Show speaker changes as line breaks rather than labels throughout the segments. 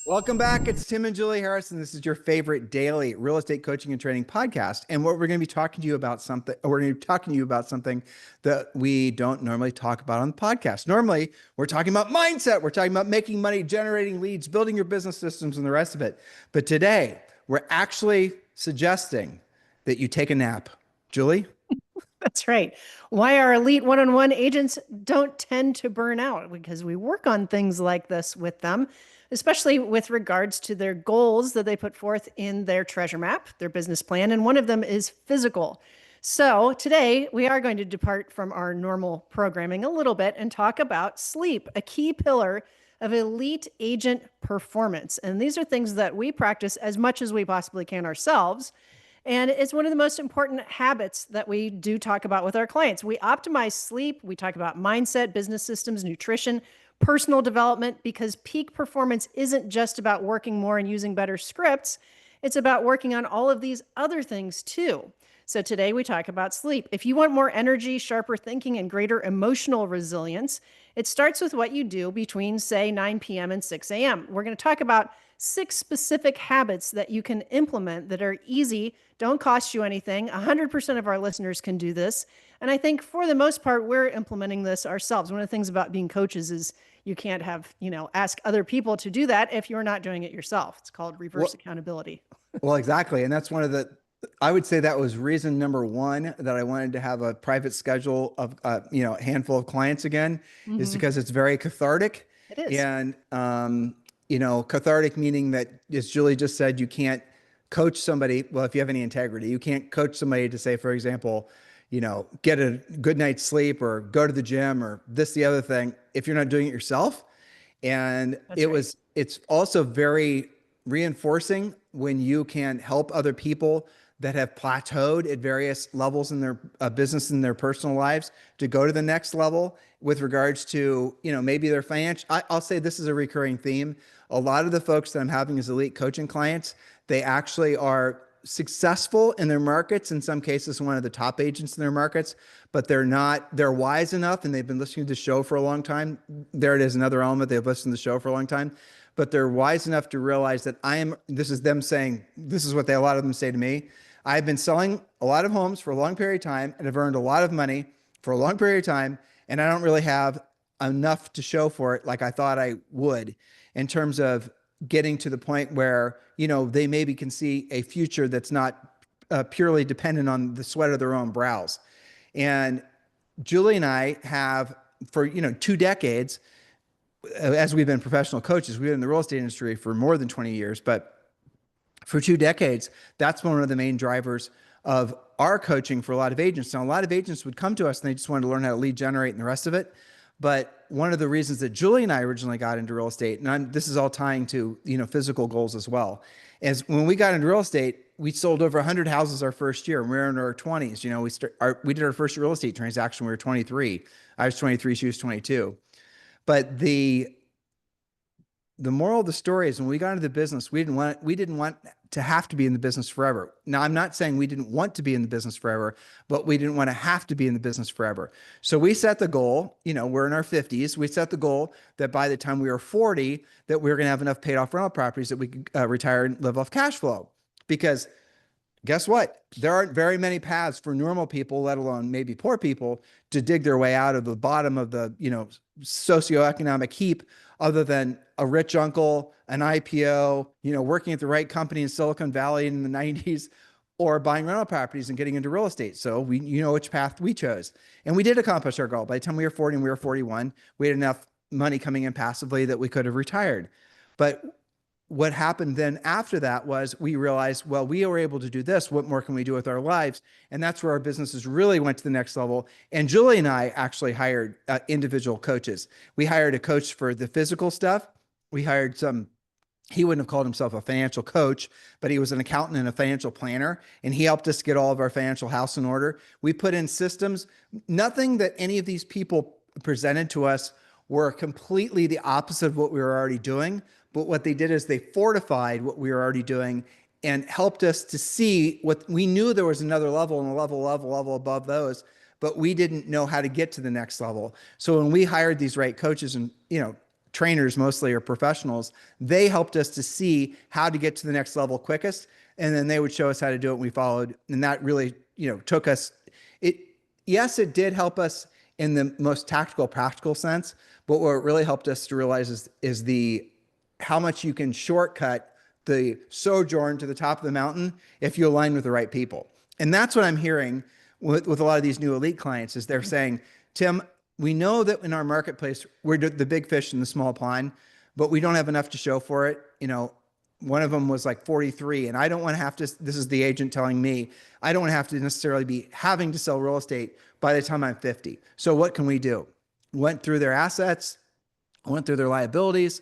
Welcome back. It's Tim and Julie Harris, and this is your favorite daily real estate coaching and training podcast. And what we're going to be talking to you about we're going to be talking to you about something that we don't normally talk about on the podcast. Normally, we're talking about mindset. We're talking about making money, generating leads, building your business systems, and the rest of it. But today, we're actually suggesting that you take a nap. Julie?
That's right. Why our elite one-on-one agents don't tend to burn out, because we work on things like this with them, especially with regards to their goals that they put forth in their treasure map, their business plan. And one of them is physical. So today we are going to depart from our normal programming a little bit and talk about sleep, a key pillar of elite agent performance. And these are things that we practice as much as we possibly can ourselves. And it's one of the most important habits that we do talk about with our clients. We optimize sleep. We talk about mindset, business systems, nutrition, personal development, because peak performance isn't just about working more and using better scripts. It's about working on all of these other things too. So today we talk about sleep. If you want more energy, sharper thinking, and greater emotional resilience, it starts with what you do between, say, 9 p.m. and 6 a.m. We're going to talk about 6 specific habits that you can implement that are easy, don't cost you anything. 100% of our listeners can do this. And I think for the most part, we're implementing this ourselves. One of the things about being coaches is you can't ask other people to do that if you're not doing it yourself. It's called reverse accountability.
Well, exactly. And that's I would say that was reason number one that I wanted to have a private schedule of, a handful of clients again, is because it's very cathartic.
It is.
And, cathartic meaning that, as Julie just said, you can't coach somebody. Well, if you have any integrity, you can't coach somebody to say, for example, get a good night's sleep or go to the gym or this, the other thing, if you're not doing it yourself. And it's also very reinforcing when you can help other people that have plateaued at various levels in their business and their personal lives to go to the next level with regards to, maybe their financial. I'll say this is a recurring theme. A lot of the folks that I'm having as elite coaching clients, they actually are successful in their markets. In some cases, one of the top agents in their markets, but they're wise enough, and they've been listening to the show for a long time. There it is, another element. They've listened to the show for a long time, but they're wise enough to realize that this is them saying, this is what a lot of them say to me. I've been selling a lot of homes for a long period of time and have earned a lot of money for a long period of time. And I don't really have enough to show for it like I thought I would, in terms of getting to the point where, they maybe can see a future that's not purely dependent on the sweat of their own brows. And Julie and I have, for, 2 decades, as we've been professional coaches, we've been in the real estate industry for more than 20 years, but for 2 decades, that's one of the main drivers of our coaching for a lot of agents. Now, a lot of agents would come to us and they just wanted to learn how to lead generate and the rest of it. But one of the reasons that Julie and I originally got into real estate, and this is all tying to, physical goals as well, is when we got into real estate, we sold over 100 houses our first year. We were in our 20s. We did our first real estate transaction. We were 23. I was 23. She was 22. But the moral of the story is, when we got into the business, we didn't want to have to be in the business forever. Now, I'm not saying we didn't want to be in the business forever, but we didn't want to have to be in the business forever. So we set the goal, we're in our 50s. We set the goal that by the time we were 40, that we were going to have enough paid off rental properties that we could retire and live off cash flow. Because guess what? There aren't very many paths for normal people, let alone maybe poor people, to dig their way out of the bottom of the, socioeconomic heap, other than a rich uncle, an IPO, working at the right company in Silicon Valley in the 90s, or buying rental properties and getting into real estate. So we, which path we chose. And we did accomplish our goal. By the time we were 40 and we were 41, we had enough money coming in passively that we could have retired. But what happened then after that was we realized, well, we were able to do this. What more can we do with our lives? And that's where our businesses really went to the next level. And Julie and I actually hired individual coaches. We hired a coach for the physical stuff. We hired he wouldn't have called himself a financial coach, but he was an accountant and a financial planner. And he helped us get all of our financial house in order. We put in systems. Nothing that any of these people presented to us were completely the opposite of what we were already doing. But what they did is they fortified what we were already doing and helped us to see what we knew. There was another level and a level above those, but we didn't know how to get to the next level. So when we hired these right coaches and, trainers mostly, or professionals. They helped us to see how to get to the next level quickest. And then they would show us how to do it. And we followed. And that really, took us, yes, it did help us in the most tactical, practical sense. But what it really helped us to realize is how much you can shortcut the sojourn to the top of the mountain if you align with the right people. And that's what I'm hearing with a lot of these new elite clients is they're saying, Tim, we know that in our marketplace, we're the big fish in the small pond, but we don't have enough to show for it. One of them was like 43, and I don't want to have to, this is the agent telling me, I don't want to have to necessarily be having to sell real estate by the time I'm 50. So what can we do? Went through their assets, went through their liabilities,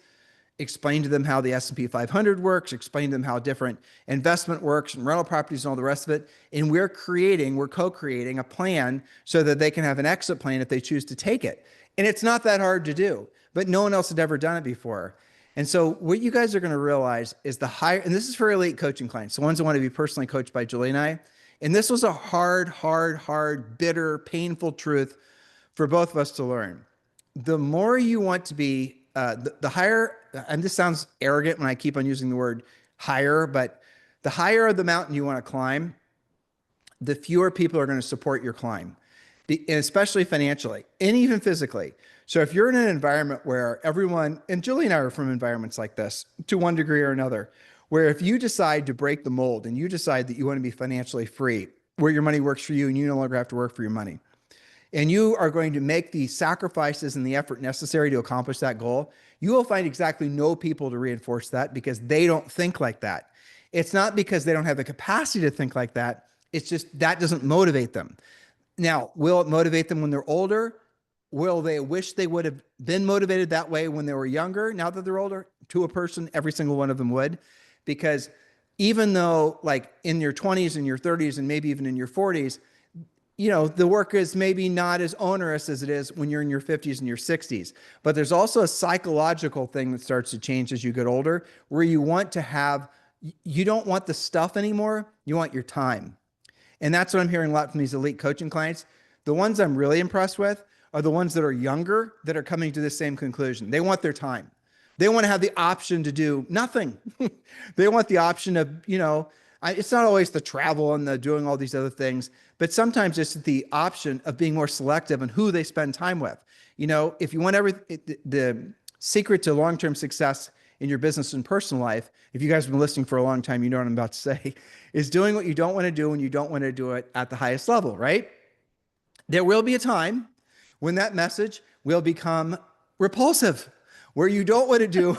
explained to them how the S&P 500 works, explained to them how different investment works and rental properties and all the rest of it. And we're co-creating a plan so that they can have an exit plan if they choose to take it. And it's not that hard to do, but no one else had ever done it before. And so what you guys are going to realize is and this is for elite coaching clients, the ones that want to be personally coached by Julie and I. And this was a hard, bitter, painful truth for both of us to learn. The more you want to be, the higher, and this sounds arrogant when I keep on using the word higher, but the higher the mountain you want to climb, the fewer people are going to support your climb, especially financially and even physically. So if you're in an environment where everyone, and Julie and I are from environments like this to one degree or another, where if you decide to break the mold and you decide that you want to be financially free, where your money works for you and you no longer have to work for your money, and you are going to make the sacrifices and the effort necessary to accomplish that goal, you will find exactly no people to reinforce that because they don't think like that. It's not because they don't have the capacity to think like that. It's just that doesn't motivate them. Now, will it motivate them when they're older? Will they wish they would have been motivated that way when they were younger? Now that they're older, to a person, every single one of them would. Because even though like in your 20s and your 30s and maybe even in your 40s, the work is maybe not as onerous as it is when you're in your 50s and your 60s. But there's also a psychological thing that starts to change as you get older, where you don't want the stuff anymore. You want your time. And that's what I'm hearing a lot from these elite coaching clients. The ones I'm really impressed with are the ones that are younger that are coming to the same conclusion. They want their time. They want to have the option to do nothing. They want the option of, it's not always the travel and the doing all these other things, but sometimes it's the option of being more selective on who they spend time with. If you want the secret to long-term success in your business and personal life, if you guys have been listening for a long time, you know what I'm about to say, is doing what you don't want to do when you don't want to do it at the highest level, right? There will be a time when that message will become repulsive, where you don't want to do,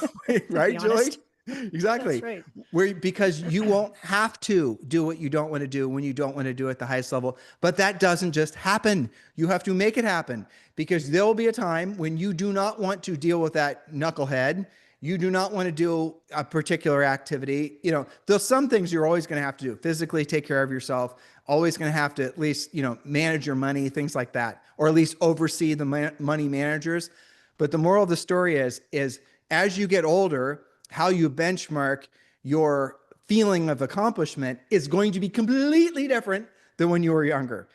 right, Julie? Exactly. That's right. Because you won't have to do what you don't want to do when you don't want to do it at the highest level. But that doesn't just happen. You have to make it happen, because there will be a time when you do not want to deal with that knucklehead. You do not want to do a particular activity. There's some things you're always going to have to do. Physically take care of yourself, always going to have to at least, manage your money, things like that, or at least oversee the money managers. But the moral of the story is as you get older, how you benchmark your feeling of accomplishment is going to be completely different than when you were younger.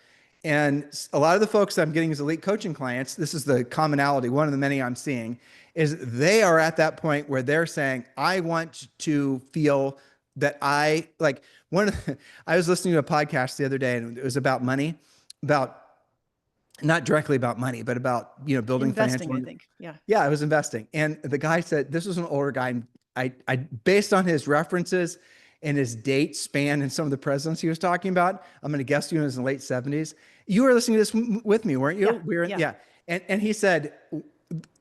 And a lot of the folks I'm getting as elite coaching clients, this is the commonality, one of the many I'm seeing, is they are at that point where they're saying, I want to feel that I was listening to a podcast the other day, and it was about money, not directly about money, but about, building
investing,
financial.
I think. Yeah.
Yeah, I was investing. And the guy said, this was an older guy. And I based on his references and his date span and some of the presidents he was talking about, I'm going to guess he was in the late 70s. You were listening to this with me, weren't you?
Yeah,
we were, yeah. And he said,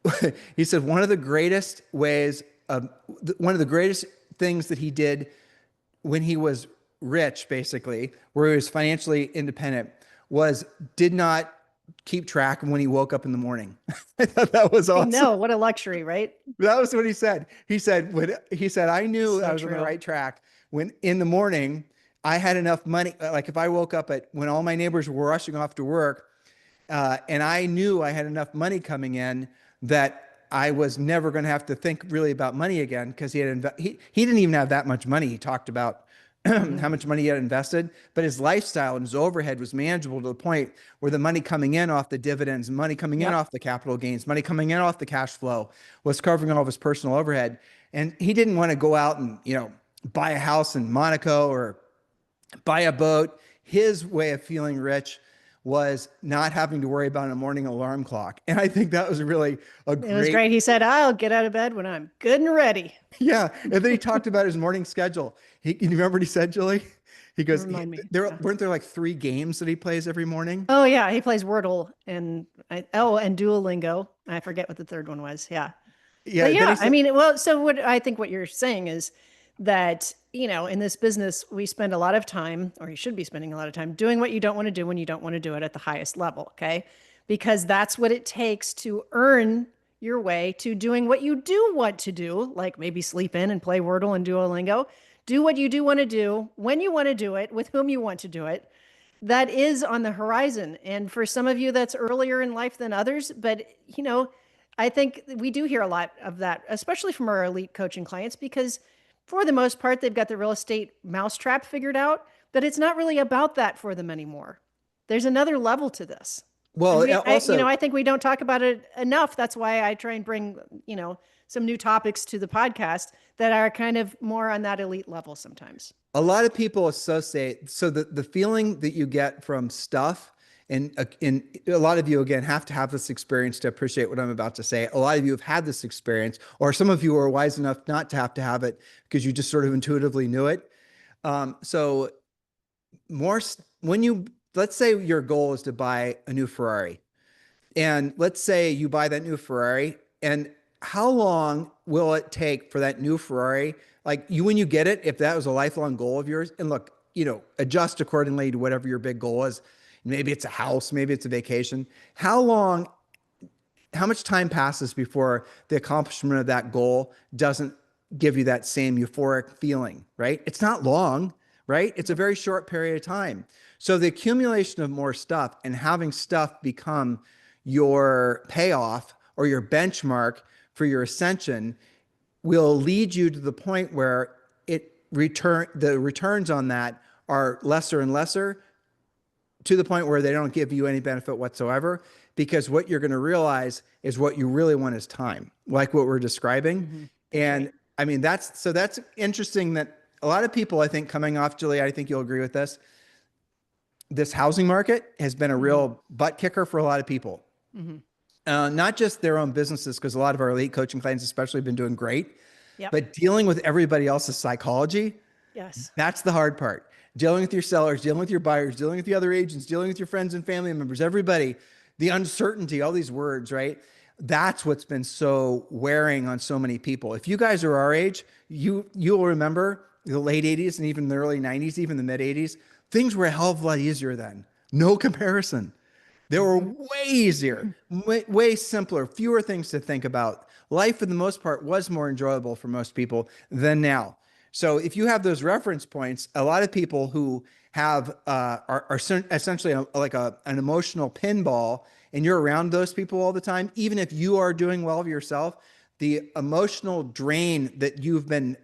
one of the greatest things that he did when he was rich, basically, where he was financially independent, did not keep track of when he woke up in the morning. I thought that was awesome.
No, what a luxury, right?
That was what he said. He said, I knew I was on the right track when in the morning I had enough money. Like if I woke up when all my neighbors were rushing off to work, and I knew I had enough money coming in that I was never going to have to think really about money again, because he didn't even have that much money. He talked about
Hmm.
how much money he had invested, but his lifestyle and his overhead was manageable to the point where the money coming in off the dividends, money coming in
Yep.
off the capital gains, money coming in off the cash flow was covering all of his personal overhead. And he didn't want to go out and, buy a house in Monaco or buy a boat. His way of feeling rich was not having to worry about a morning alarm clock. And I think that was really a
It was
great,
great. He said, I'll get out of bed when I'm good and ready.
yeah. And then he talked about his morning schedule. You remember what he said, Julie? He goes,
Remind me.
there
Yeah.
weren't there like 3 games that he plays every morning?
Oh yeah, he plays Wordle and and Duolingo. I forget what the third one was. Yeah. But
Yeah. Then he
yeah, I
said,
mean, well, so what I think what you're saying is that, in this business, we spend a lot of time, or you should be spending a lot of time doing what you don't want to do when you don't want to do it at the highest level. Okay. Because that's what it takes to earn your way to doing what you do want to do, like maybe sleep in and play Wordle and Duolingo. Do what you do want to do when you want to do it, with whom you want to do it. That is on the horizon. And for some of you, that's earlier in life than others. But, I think we do hear a lot of that, especially from our elite coaching clients, because for the most part, they've got the real estate mousetrap figured out, but it's not really about that for them anymore. There's another level to this. And
well, also,
I think we don't talk about it enough. That's why I try and bring, some new topics to the podcast that are kind of more on that elite level sometimes.
a lot of people associate, so the feeling that you get from stuff, and in a lot of you, again, have to have this experience to appreciate what I'm about to say. A lot of you have had this experience, or some of you are wise enough not to have it because you just sort of intuitively knew it. So more when you, let's say your goal is to buy a new Ferrari, and let's say you buy that new Ferrari, and how long will it take for that new Ferrari, like you, when you get it, if that was a lifelong goal of yours, and look, adjust accordingly to whatever your big goal is. Maybe it's a house, maybe it's a vacation. How much time passes before the accomplishment of that goal doesn't give you that same euphoric feeling, right? It's not long, right? It's a very short period of time. So the accumulation of more stuff and having stuff become your payoff or your benchmark for your ascension will lead you to the point where the returns on that are lesser and lesser, to the point where they don't give you any benefit whatsoever, because what you're going to realize is what you really want is time, like what we're describing.
Mm-hmm.
And
Right.
I mean, that's interesting that a lot of people, I think, coming off, Julie, I think you'll agree with this housing market has been a
Mm-hmm.
real butt kicker for a lot of people.
Mm-hmm.
Not just their own businesses, because a lot of our elite coaching clients especially have been doing great,
Yep.
but dealing with everybody else's psychology.
Yes.
That's the hard part. Dealing with your sellers, dealing with your buyers, dealing with the other agents, dealing with your friends and family members, everybody, the uncertainty, all these words, right? That's what's been so wearing on so many people. If you guys are our age, you'll remember the late 80s and even the early 90s, even the mid 80s. Things were a hell of a lot easier then. No comparison. They were
Mm-hmm.
way easier, way simpler, fewer things to think about. Life, for the most part, was more enjoyable for most people than now. So if you have those reference points, a lot of people who have are essentially an emotional pinball, and you're around those people all the time, even if you are doing well yourself, the emotional drain that you've been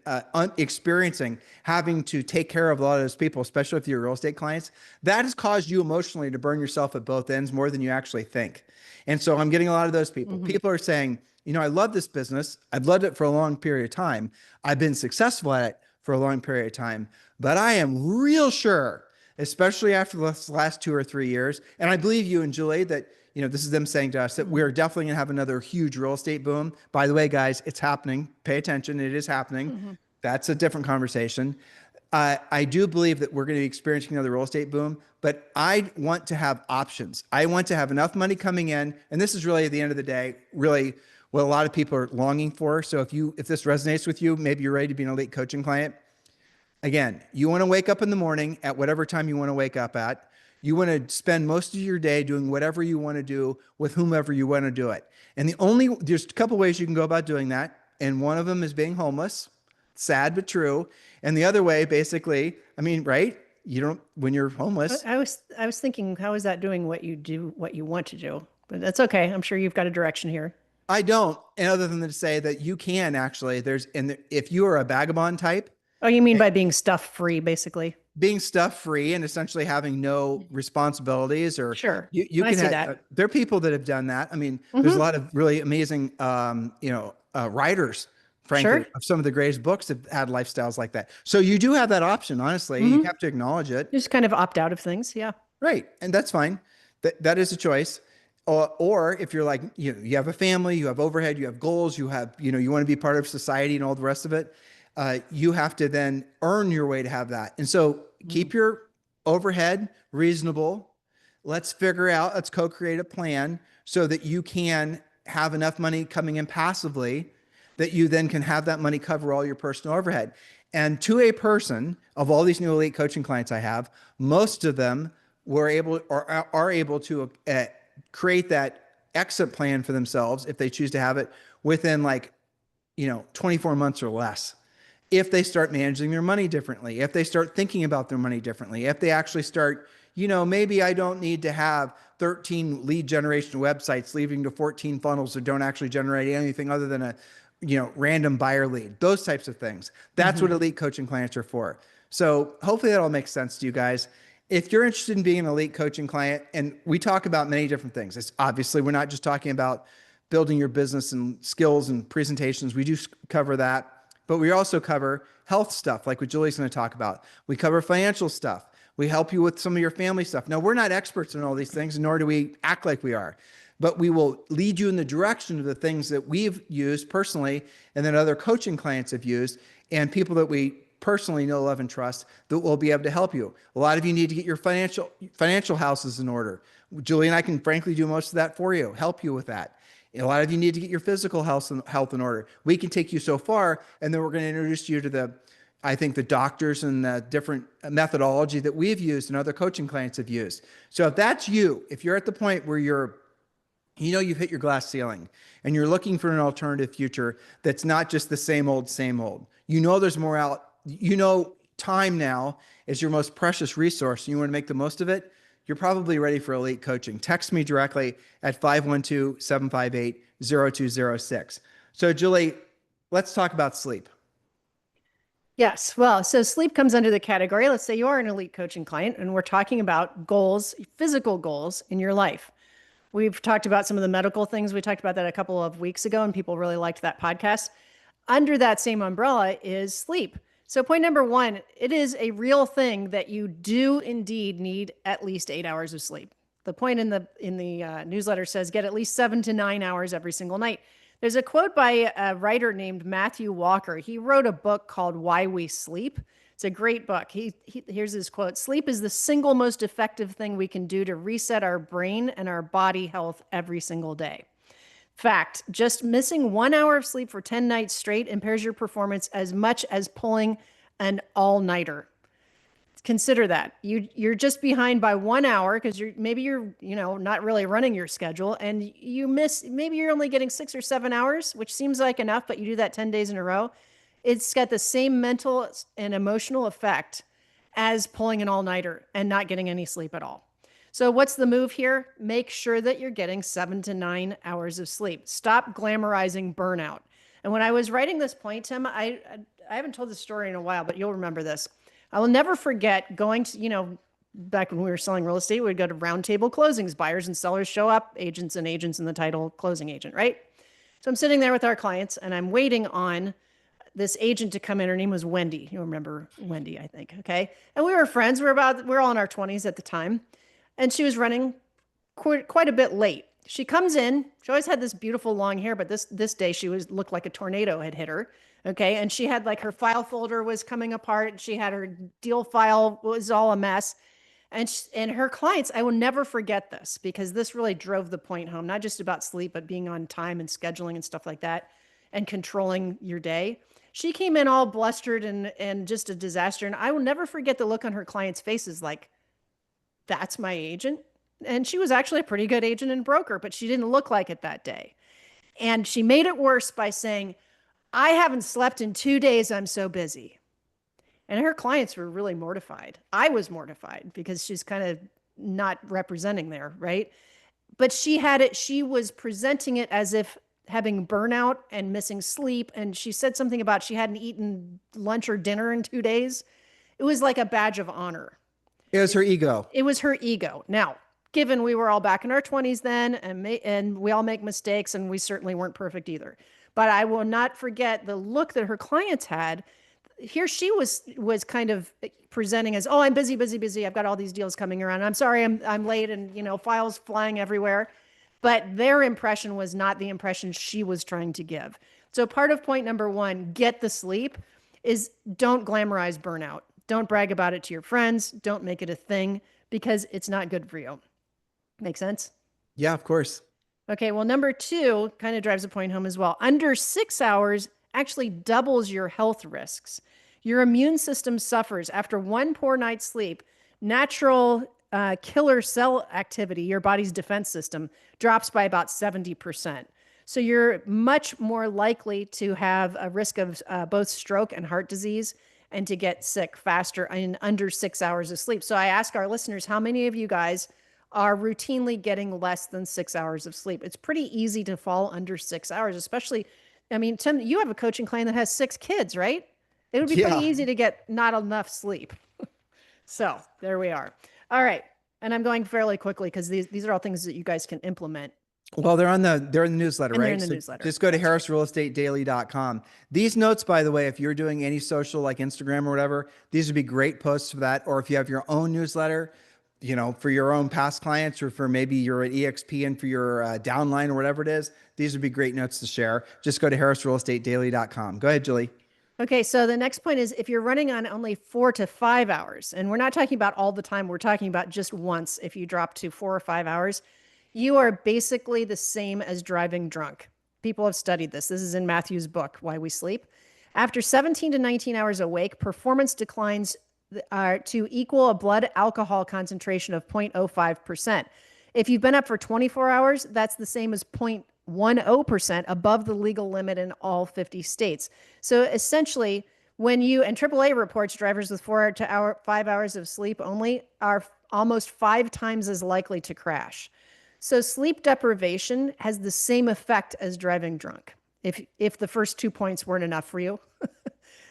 experiencing, having to take care of a lot of those people, especially if you're real estate clients, that has caused you emotionally to burn yourself at both ends more than you actually think. And so I'm getting a lot of those people.
Mm-hmm.
People are saying, I love this business. I've loved it for a long period of time. I've been successful at it for a long period of time, but I am real sure, especially after the last 2 or 3 years, and I believe you and Julie, that this is them saying to us that we're definitely going to have another huge real estate boom. By the way, guys, it's happening. Pay attention. It is happening.
Mm-hmm.
That's a different conversation. I do believe that we're going to be experiencing another real estate boom, but I want to have options. I want to have enough money coming in. And this is really, at the end of the day, really what a lot of people are longing for. So if this resonates with you, maybe you're ready to be an elite coaching client. Again, you want to wake up in the morning at whatever time you want to wake up at. You want to spend most of your day doing whatever you want to do with whomever you want to do it. And there's a couple ways you can go about doing that. And one of them is being homeless. Sad, but true. And the other way, basically, I mean, right? When you're homeless.
I was thinking, how is that doing what you do, what you want to do? But that's okay. I'm sure you've got a direction here.
I don't. And other than to say that you can actually, if you are a vagabond type,
Oh, you mean by being stuff free, basically?
Being stuff free and essentially having no responsibilities, or
Sure.
you
I
can
see
have,
that.
there are people that have done that. I mean, there's a
Hmm.
lot of really amazing, writers, frankly,
Sure.
of some of the greatest books have had lifestyles like that. So you do have that option. Honestly, you
Hmm.
have to acknowledge it.
Just kind of opt out of things. Yeah.
Right. And that's fine. That is a choice. Or if you're like, you have a family, you have overhead, you have goals, you have, you want to be part of society and all the rest of it. You have to then earn your way to have that. And so
Mm.
keep your overhead reasonable. Let's co-create a plan so that you can have enough money coming in passively that you then can have that money cover all your personal overhead. And to a person, of all these new elite coaching clients I have, most of them were able or are able to create that exit plan for themselves if they choose to have it within, like, 24 months or less. If they start managing their money differently, if they start thinking about their money differently, if they actually start, maybe I don't need to have 13 lead generation websites leading to 14 funnels that don't actually generate anything other than a, random buyer lead, those types of things. That's what
Hmm.
elite coaching clients are for. So hopefully that all makes sense to you guys. If you're interested in being an elite coaching client, and we talk about many different things, it's obviously, we're not just talking about building your business and skills and presentations. We do cover that, but we also cover health stuff, like what Julie's going to talk about. We cover financial stuff. We help you with some of your family stuff. Now, we're not experts in all these things, nor do we act like we are, but we will lead you in the direction of the things that we've used personally and then other coaching clients have used, and people that we personally know, love, and trust that will be able to help you. A lot of you need to get your financial houses in order. Julie and I can frankly do most of that for you, help you with that. A lot of you need to get your physical health in order. We can take you so far, and then we're going to introduce you to the doctors and the different methodology that we've used and other coaching clients have used. So if that's you, if you're at the point where you've hit your glass ceiling and you're looking for an alternative future that's not just the same old. There's more out. Time now is your most precious resource and you want to make the most of it. You're probably ready for elite coaching. Text me directly at 512-758-0206. So Julie, let's talk about sleep.
Yes. Well, so sleep comes under the category. Let's say you are an elite coaching client and we're talking about goals, physical goals in your life. We've talked about some of the medical things. We talked about that a couple of weeks ago, and people really liked that podcast. Under that same umbrella is sleep. So, point number one, it is a real thing that you do indeed need at least 8 hours of sleep. The point in the newsletter says get at least 7 to 9 hours every single night. There's a quote by a writer named Matthew Walker. He wrote a book called Why We Sleep. It's a great book. Here's his quote: "Sleep is the single most effective thing we can do to reset our brain and our body health every single day. Fact, just missing 1 hour of sleep for 10 nights straight impairs your performance as much as pulling an all-nighter." Consider that. You're just behind by 1 hour because you're not really running your schedule, and maybe you're only getting 6 or 7 hours, which seems like enough, but you do that 10 days in a row. It's got the same mental and emotional effect as pulling an all-nighter and not getting any sleep at all. So what's the move here? Make sure that you're getting 7 to 9 hours of sleep. Stop glamorizing burnout. And when I was writing this point, Tim, I haven't told this story in a while, but you'll remember this. I will never forget going to, back when we were selling real estate, we'd go to roundtable closings. Buyers and sellers show up, agents in the title, closing agent, right? So I'm sitting there with our clients and I'm waiting on this agent to come in. Her name was Wendy. You remember Wendy, I think. Okay. And we were friends. We're all in our 20s at the time. And she was running quite a bit late. She comes in. She always had this beautiful long hair, but this day she looked like a tornado had hit her. Okay. And she had, like, her file folder was coming apart. She had her deal file was all a mess. And her clients, I will never forget this because this really drove the point home, not just about sleep, but being on time and scheduling and stuff like that and controlling your day. She came in all blustered and just a disaster. And I will never forget the look on her clients' faces, like, that's my agent. And she was actually a pretty good agent and broker, but she didn't look like it that day. And she made it worse by saying, I haven't slept in 2 days. I'm so busy. And her clients were really mortified. I was mortified because she's kind of not representing there, right? But she was presenting it as if having burnout and missing sleep. And she said something about she hadn't eaten lunch or dinner in 2 days. It was like a badge of honor.
It was her ego.
It was her ego. Now, given we were all back in our 20s then, and we all make mistakes, and we certainly weren't perfect either. But I will not forget the look that her clients had. Here she was kind of presenting as, oh, I'm busy, busy, busy. I've got all these deals coming around. I'm sorry, I'm late, and files flying everywhere. But their impression was not the impression she was trying to give. So part of point number one, get the sleep, is don't glamorize burnout. Don't brag about it to your friends. Don't make it a thing, because it's not good for you. Make sense?
Yeah, of course.
Okay, well, number two kind of drives the point home as well. Under 6 hours actually doubles your health risks. Your immune system suffers after one poor night's sleep. Natural killer cell activity, your body's defense system, drops by about 70%. So you're much more likely to have a risk of both stroke and heart disease, and to get sick faster in under 6 hours of sleep. So I ask our listeners, how many of you guys are routinely getting less than 6 hours of sleep? It's pretty easy to fall under 6 hours, especially, I mean, Tim, you have a coaching client that has 6 kids, right? It would be pretty easy to get not enough sleep. So there we are. All right. And I'm going fairly quickly because these are all things that you guys can implement.
Well, they're in the newsletter,
And
right?
they're in the
So
newsletter.
just go to harrisrealestatedaily.com. These notes, by the way, if you're doing any social like Instagram or whatever, these would be great posts for that. Or if you have your own newsletter, for your own past clients, or for maybe you're an EXP and for your downline or whatever it is, these would be great notes to share. Just go to harrisrealestatedaily.com. Go ahead, Julie.
Okay, so the next point is, if you're running on only 4 to 5 hours, and we're not talking about all the time, we're talking about just once, if you drop to 4 or 5 hours, you are basically the same as driving drunk. People have studied this. This is in Matthew's book, Why We Sleep. After 17 to 19 hours awake, performance declines to equal a blood alcohol concentration of 0.05%. If you've been up for 24 hours, that's the same as 0.10%, above the legal limit in all 50 states. So essentially, when you, and AAA reports drivers with 4 to 5 hours of sleep only are almost 5 times as likely to crash. So sleep deprivation has the same effect as driving drunk. If the first 2 points weren't enough for you.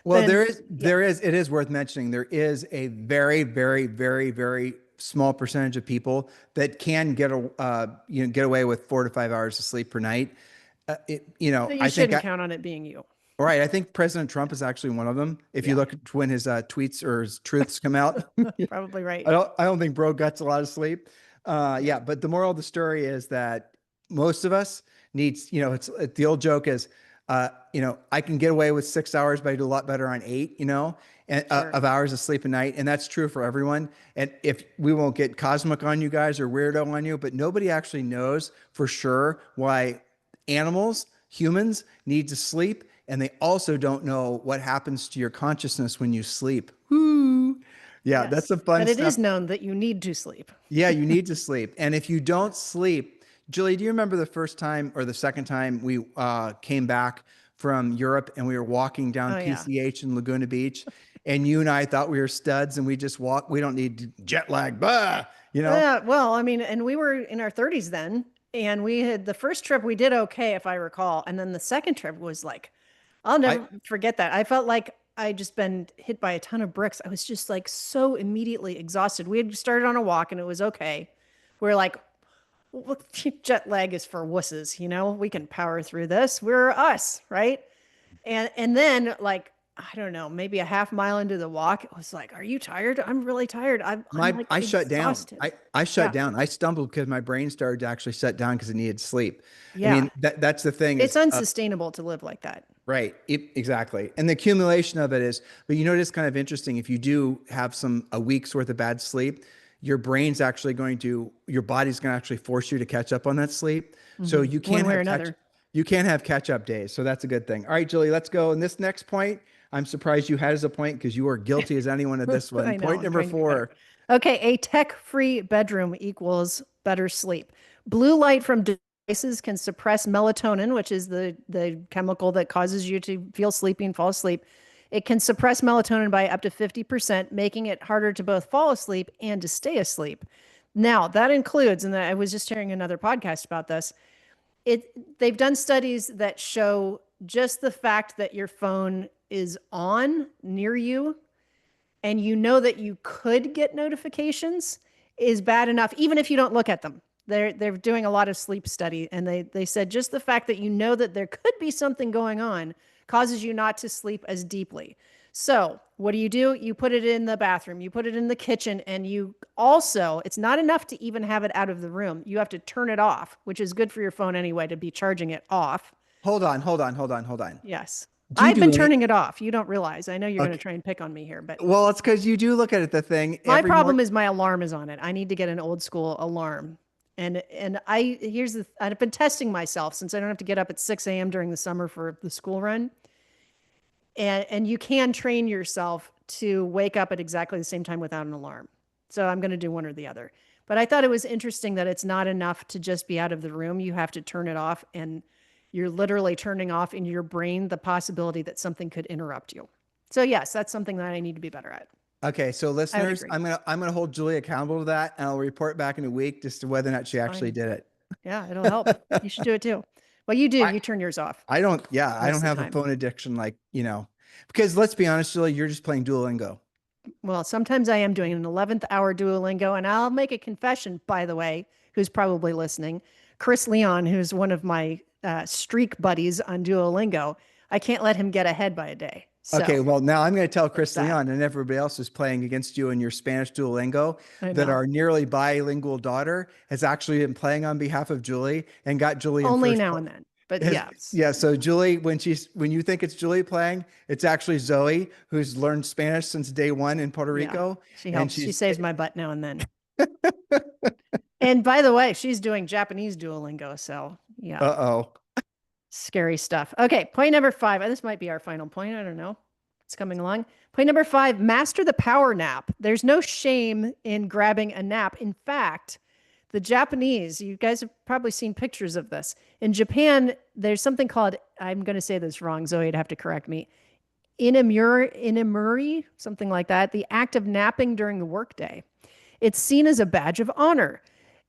Well, it is worth mentioning. There is a very, very, very, very small percentage of people that can get away with 4 to 5 hours of sleep per night.
So you shouldn't count on it being you.
Right. I think President Trump is actually one of them. If you look at when his tweets or his truths come out,
Probably right.
I don't think bro gets a lot of sleep. But the moral of the story is that most of us needs, it's the old joke is, I can get away with 6 hours, but I do a lot better on 8, of hours of sleep a night. And that's true for everyone. And if we won't get cosmic on you guys or weirdo on you, but nobody actually knows for sure why humans need to sleep. And they also don't know what happens to your consciousness when you sleep. Woo. Yeah, yes. That's a fun
stuff. But it
is
known that you need to sleep.
Yeah, you need to sleep. And if you don't sleep, Julie, do you remember the first time or the second time we came back from Europe and we were walking down PCH in Laguna Beach, and you and I thought we were studs and we just walked, we don't need jet lag,
Yeah, well, I mean, and we were in our 30s then, and we had the first trip we did okay, if I recall. And then the second trip was like, I'll never forget that. I felt like I just been hit by a ton of bricks. I was just like so immediately exhausted. We had started on a walk and it was okay. We're like, well, jet lag is for wusses, we can power through this. We're us, right? And then like, I don't know, maybe a half mile into the walk, it was like, are you tired? I'm really tired.
I shut down. I shut down. I stumbled because my brain started to actually shut down because it needed sleep.
Yeah.
I mean, that's the thing.
It's unsustainable to live like that.
Right. Exactly. And the accumulation of it is, but it is kind of interesting. If you do have a week's worth of bad sleep, your body's going to actually force you to catch up on that sleep. Mm-hmm. So you can't have catch up days. So that's a good thing. All right, Julie, let's go. And this next point, I'm surprised you had as a point because you are guilty as anyone at this one. Point number 4.
Okay. A tech-free bedroom equals better sleep. Blue light from devices can suppress melatonin, which is the chemical that causes you to feel sleepy and fall asleep. It can suppress melatonin by up to 50%, making it harder to both fall asleep and to stay asleep. Now, that includes, and I was just hearing another podcast about this, they've done studies that show just the fact that your phone is on near you and you know that you could get notifications is bad enough, even if you don't look at them. They're doing a lot of sleep study, and they said just the fact that you know that there could be something going on causes you not to sleep as deeply. So what do? You put it in the bathroom, you put it in the kitchen, and you also, it's not enough to even have it out of the room. You have to turn it off, which is good for your phone anyway, to be charging it off.
Hold on, hold on, hold on, hold on.
Yes.
Do you
I've been
do any?
turning it off. You don't realize. I know you're going to
Okay.
try and pick on me here, but
Well, it's because you do look at it, the thing
my
every morning.
problem is my alarm is on it. I need to get an old school alarm. And I've been testing myself since I don't have to get up at 6 a.m. during the summer for the school run. And you can train yourself to wake up at exactly the same time without an alarm. So I'm going to do one or the other. But I thought it was interesting that it's not enough to just be out of the room. You have to turn it off, and you're literally turning off in your brain the possibility that something could interrupt you. So yes, that's something that I need to be better at.
Okay, so
I would
listeners,
agree.
I'm gonna hold Julie accountable to that, and I'll report back in a week just to whether or not she actually
Fine.
did it.
Yeah, it'll help. You should do it too. Well, you do.
I
You turn yours off
I don't, yeah, I
most
don't
of the
have a
time.
phone addiction like, because let's be honest, Julie, you're just playing Duolingo.
Well, sometimes I am doing an 11th hour Duolingo, and I'll make a confession, by the way, who's probably listening. Chris Leon, who's one of my streak buddies on Duolingo, I can't let him get ahead by a day.
Okay,
So
well, now I'm going to tell
there's
Chris
that.
Leon and everybody else who's playing against you in your Spanish Duolingo
I
that
know.
our nearly bilingual daughter has actually been playing on behalf of Julie and got Julie in
Only
first.
now and then. But yes.
Yeah, so Julie, when you think it's Julie playing, it's actually Zoe, who's learned Spanish since day one in Puerto
Yeah.
Rico,
She
and
helps. She saves my butt now and then. And by the way, she's doing Japanese Duolingo. So yeah.
uh-oh.
Scary stuff. Okay, point number 5. This might be our final point. I don't know. It's coming along. Point number 5, master the power nap. There's no shame in grabbing a nap. In fact, the Japanese, you guys have probably seen pictures of this. In Japan, there's something called, I'm going to say this wrong, Zoe, you'd have to correct me. Inamuri, something like that, the act of napping during the workday. It's seen as a badge of honor.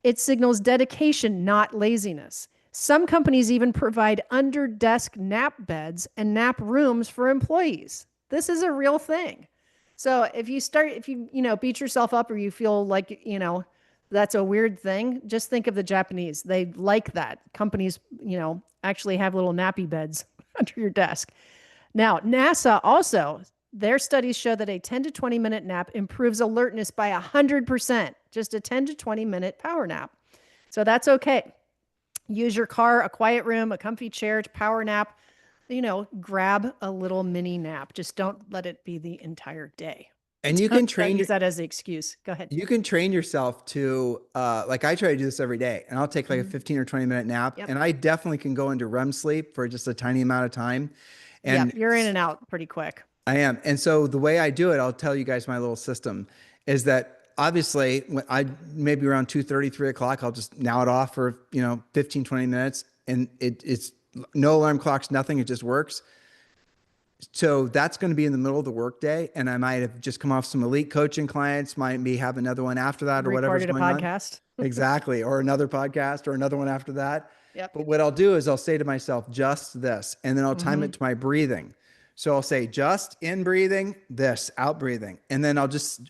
It signals dedication, not laziness. Some companies even provide under-desk nap beds and nap rooms for employees. This is a real thing. So if you beat yourself up or you feel like, that's a weird thing, just think of the Japanese. They like that. Companies, actually have little nappy beds under your desk. Now, NASA also, their studies show that a 10 to 20 minute nap improves alertness by 100%, just a 10 to 20 minute power nap. So that's okay. Use your car, a quiet room, a comfy chair to power nap. Grab a little mini nap. Just don't let it be the entire day.
And you can
Don't
train
use that as the excuse. Go ahead.
you can train yourself to like I try to do this every day, and I'll take like a 15 or 20-minute nap,
Yep.
and I definitely can go into REM sleep for just a tiny amount of time.
Yep.
And
You're in and out pretty quick.
I am. And so the way I do it, I'll tell you guys my little system is that obviously when I maybe around 2:30, 3 o'clock, I'll just now it off for, 15, 20 minutes, and it's no alarm clocks, nothing. It just works. So that's going to be in the middle of the workday. And I might have just come off some elite coaching clients, might be have another one after that or whatever's
Recorded a
going on.
podcast.
Exactly. Or another podcast or another one after that.
Yep.
But what I'll do is I'll say to myself, just this, and then I'll time it to my breathing. So I'll say just in breathing, this, out breathing. And then I'll just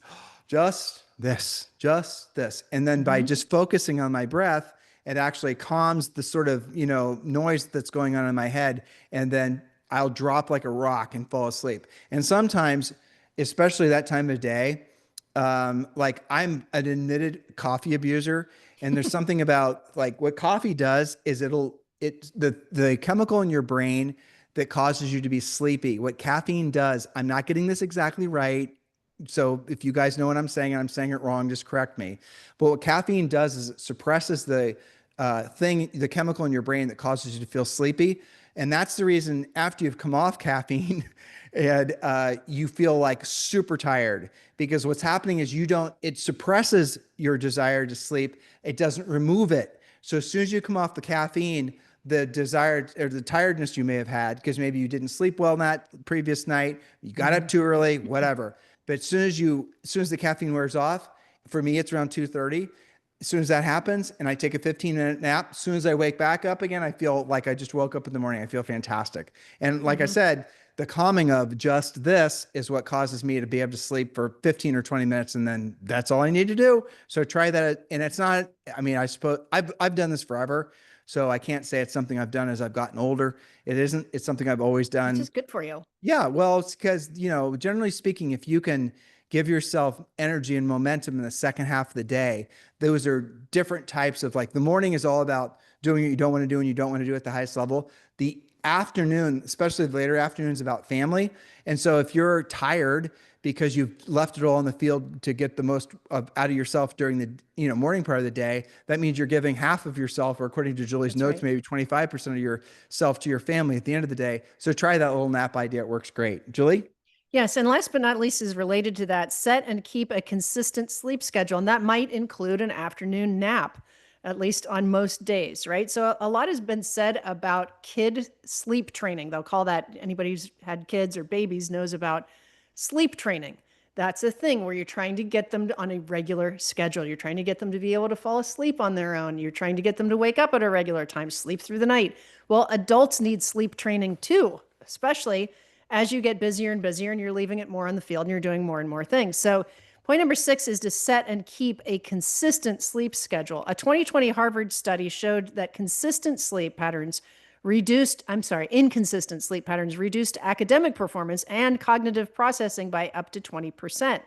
this, just this. And then by just focusing on my breath, it actually calms the sort of, noise that's going on in my head. And then I'll drop like a rock and fall asleep. And sometimes, especially that time of day, like I'm an admitted coffee abuser, and there's something about like what coffee does is the chemical in your brain that causes you to be sleepy. What caffeine does, I'm not getting this exactly right. So if you guys know what I'm saying and I'm saying it wrong, just correct me. But what caffeine does is it suppresses the chemical in your brain that causes you to feel sleepy. And that's the reason after you've come off caffeine and you feel like super tired, because what's happening is it suppresses your desire to sleep. It doesn't remove it. So as soon as you come off the caffeine, the desire or the tiredness you may have had, because maybe you didn't sleep well that previous night, you got up too early, whatever. But as soon as the caffeine wears off, for me, it's around 2:30. as soon as that happens and I take a 15-minute nap, as soon as I wake back up again, I feel like I just woke up in the morning. I feel fantastic. And like I said, the calming of just this is what causes me to be able to sleep for 15 or 20 minutes. And then that's all I need to do. So try that. And it's not, I mean, I suppose I've done this forever. So I can't say it's something I've done as I've gotten older. It isn't, it's something I've always
Which
done.
is good for you.
Yeah, well, it's because, generally speaking, if you can give yourself energy and momentum in the second half of the day, those are different types of, like, the morning is all about doing what you don't want to do and you don't want to do at the highest level. The afternoon, especially the later afternoons, about family. And so if you're tired because you've left it all in the field to get the most out of yourself during the morning part of the day, that means you're giving half of yourself, or according to Julie's
That's
notes,
right.
maybe 25% of yourself to your family at the end of the day. So try that little nap idea. It works great. Julie?
Yes, and last but not least is related to that, set and keep a consistent sleep schedule. And that might include an afternoon nap, at least on most days, right? So a lot has been said about kid sleep training. They'll call that, anybody who's had kids or babies knows about sleep training. That's a thing where you're trying to get them on a regular schedule. You're trying to get them to be able to fall asleep on their own. You're trying to get them to wake up at a regular time, sleep through the night. Well, adults need sleep training too, especially as you get busier and busier and you're leaving it more on the field and you're doing more and more things. So point number 6 is to set and keep a consistent sleep schedule. A 2020 Harvard study showed that inconsistent sleep patterns reduced academic performance and cognitive processing by up to 20%.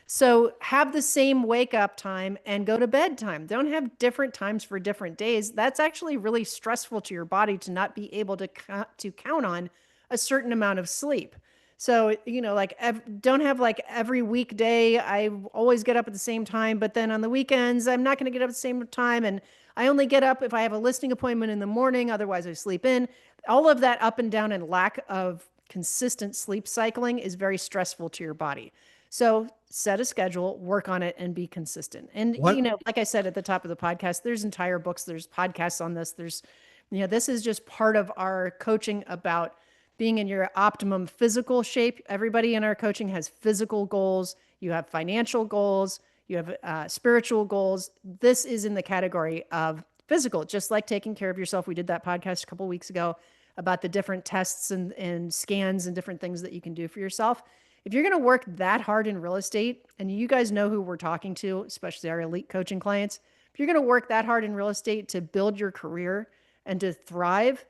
So have the same wake up time and go to bed time. Don't have different times for different days. That's actually really stressful to your body to not be able to count on a certain amount of sleep. So, like don't have like every weekday, I always get up at the same time, but then on the weekends, I'm not going to get up at the same time. And I only get up if I have a listing appointment in the morning. Otherwise, I sleep in. All of that up and down and lack of consistent sleep cycling is very stressful to your body. So set a schedule, work on it, and be consistent. And,
What?
like I said at the top of the podcast, there's entire books, there's podcasts on this. This is just part of our coaching about being in your optimum physical shape. Everybody in our coaching has physical goals. You have financial goals. You have spiritual goals. This is in the category of physical, just like taking care of yourself. We did that podcast a couple of weeks ago about the different tests and scans and different things that you can do for yourself. If you're going to work that hard in real estate, and you guys know who we're talking to, especially our elite coaching clients, if you're going to work that hard in real estate to build your career and to thrive,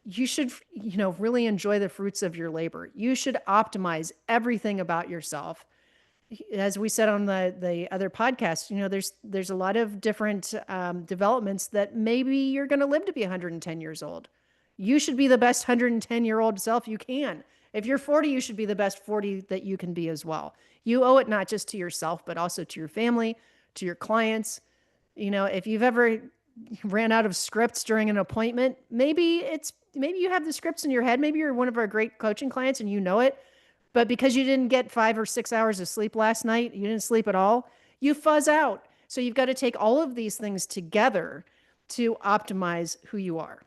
you should, really enjoy the fruits of your labor. You should optimize everything about yourself. As we said on the other podcast, there's a lot of different developments that maybe you're going to live to be 110 years old. You should be the best 110-year-old self you can. If you're 40, you should be the best 40 that you can be as well. You owe it not just to yourself, but also to your family, to your clients. If you've ever ran out of scripts during an appointment, maybe you have the scripts in your head. Maybe you're one of our great coaching clients and you know it, but because you didn't get 5 or 6 hours of sleep last night, you didn't sleep at all, you fuzz out. So you've got to take all of these things together to optimize who you are.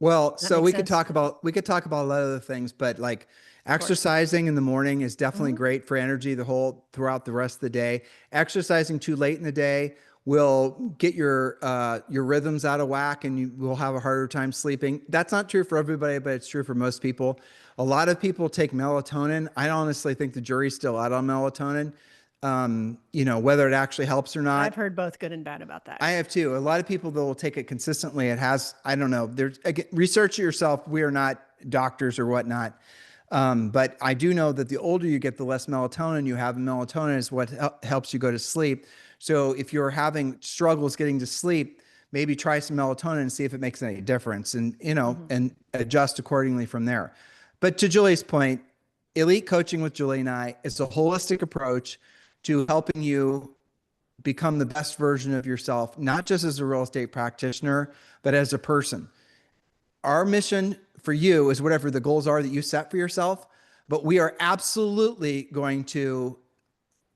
Well, so we could
sense?
talk about a lot of other things, but like exercising in the morning is definitely great for energy throughout the rest of the day. Exercising too late in the day will get your rhythms out of whack and you will have a harder time sleeping. That's not true for everybody, but it's true for most people. A lot of people take melatonin. I honestly think the jury's still out on melatonin. Whether it actually helps or not.
I've heard both good and bad about that.
I have too. A lot of people that will take it consistently. It has, I don't know. Research it yourself. We are not doctors or whatnot. But I do know that the older you get, the less melatonin you have. And melatonin is what helps you go to sleep. So if you're having struggles getting to sleep, maybe try some melatonin and see if it makes any difference and, and adjust accordingly from there. But to Julie's point, elite coaching with Julie and I is a holistic approach to helping you become the best version of yourself, not just as a real estate practitioner, but as a person. Our mission for you is whatever the goals are that you set for yourself, but we are absolutely going to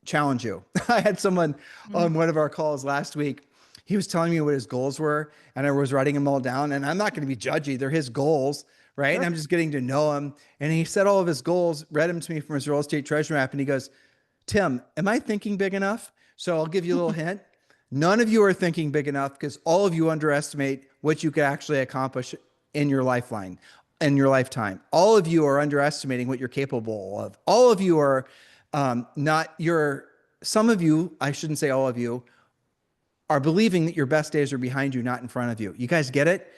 challenge you. I had someone on one of our calls last week. He was telling me what his goals were, and I was writing them all down. And I'm not going to be judgy. They're his goals, right? Sure. And I'm just getting to know him. And he said all of his goals, read them to me from his real estate treasure map. And he goes, Tim, am I thinking big enough? So I'll give you a little hint. None of you are thinking big enough because all of you underestimate what you could actually accomplish in your in your lifetime. All of you are underestimating what you're capable of. All of you are not your, some of you, I shouldn't say all of you, are believing that your best days are behind you, not in front of you. You guys get it?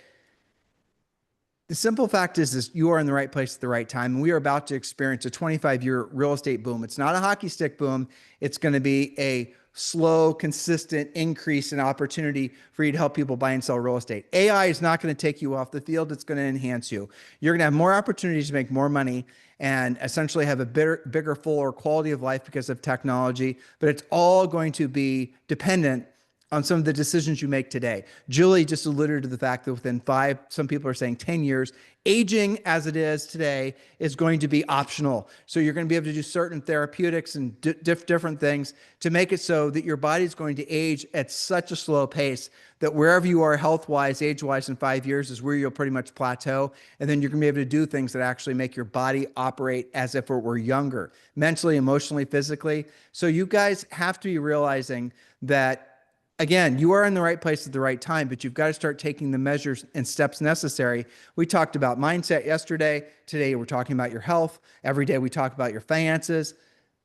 The simple fact is you are in the right place at the right time. And we are about to experience a 25-year real estate boom. It's not a hockey stick boom. It's going to be a slow, consistent increase in opportunity for you to help people buy and sell real estate. AI is not going to take you off the field. It's going to enhance you. You're going to have more opportunities to make more money and essentially have a bigger, fuller quality of life because of technology. But it's all going to be dependent on some of the decisions you make today. Julie just alluded to the fact that within 5, some people are saying 10 years, aging as it is today is going to be optional. So you're going to be able to do certain therapeutics and different things to make it so that your body's going to age at such a slow pace that wherever you are health-wise, age-wise in 5 years is where you'll pretty much plateau. And then you're going to be able to do things that actually make your body operate as if it were younger, mentally, emotionally, physically. So you guys have to be realizing that, again, you are in the right place at the right time, but you've got to start taking the measures and steps necessary. We talked about mindset yesterday. Today, we're talking about your health. Every day, we talk about your finances.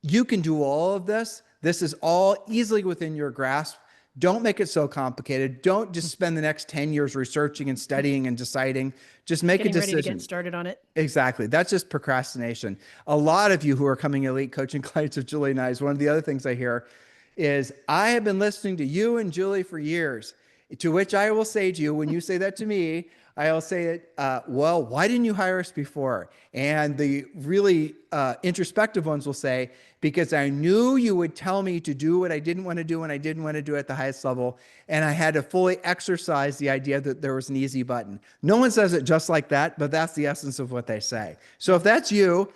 You can do all of this. This is all easily within your grasp. Don't make it so complicated. Don't just spend the next 10 years researching and studying and deciding. Just make a decision.
Ready to get started on it.
Exactly. That's just procrastination. A lot of you who are coming elite coaching clients of Julie and I, is one of the other things I hear is, I have been listening to you and Julie for years, to which I will say to you, when you say that to me, I'll say that, well, why didn't you hire us before? And the really introspective ones will say, because I knew you would tell me to do what I didn't want to do and I didn't want to do at the highest level. And I had to fully exercise the idea that there was an easy button. No one says it just like that, but that's the essence of what they say. So if that's you,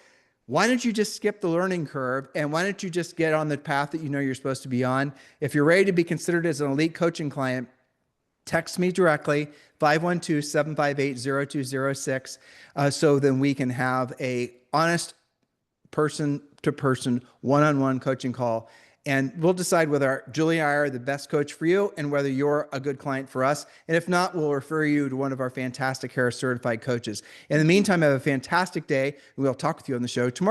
why don't you just skip the learning curve and why don't you just get on the path that you know you're supposed to be on? If you're ready to be considered as an elite coaching client, text me directly, 512-758-0206, so then we can have a honest person-to-person, one-on-one coaching call. And we'll decide whether Julie and I are the best coach for you and whether you're a good client for us. And if not, we'll refer you to one of our fantastic Harris certified coaches. In the meantime, have a fantastic day. We'll talk with you on the show tomorrow.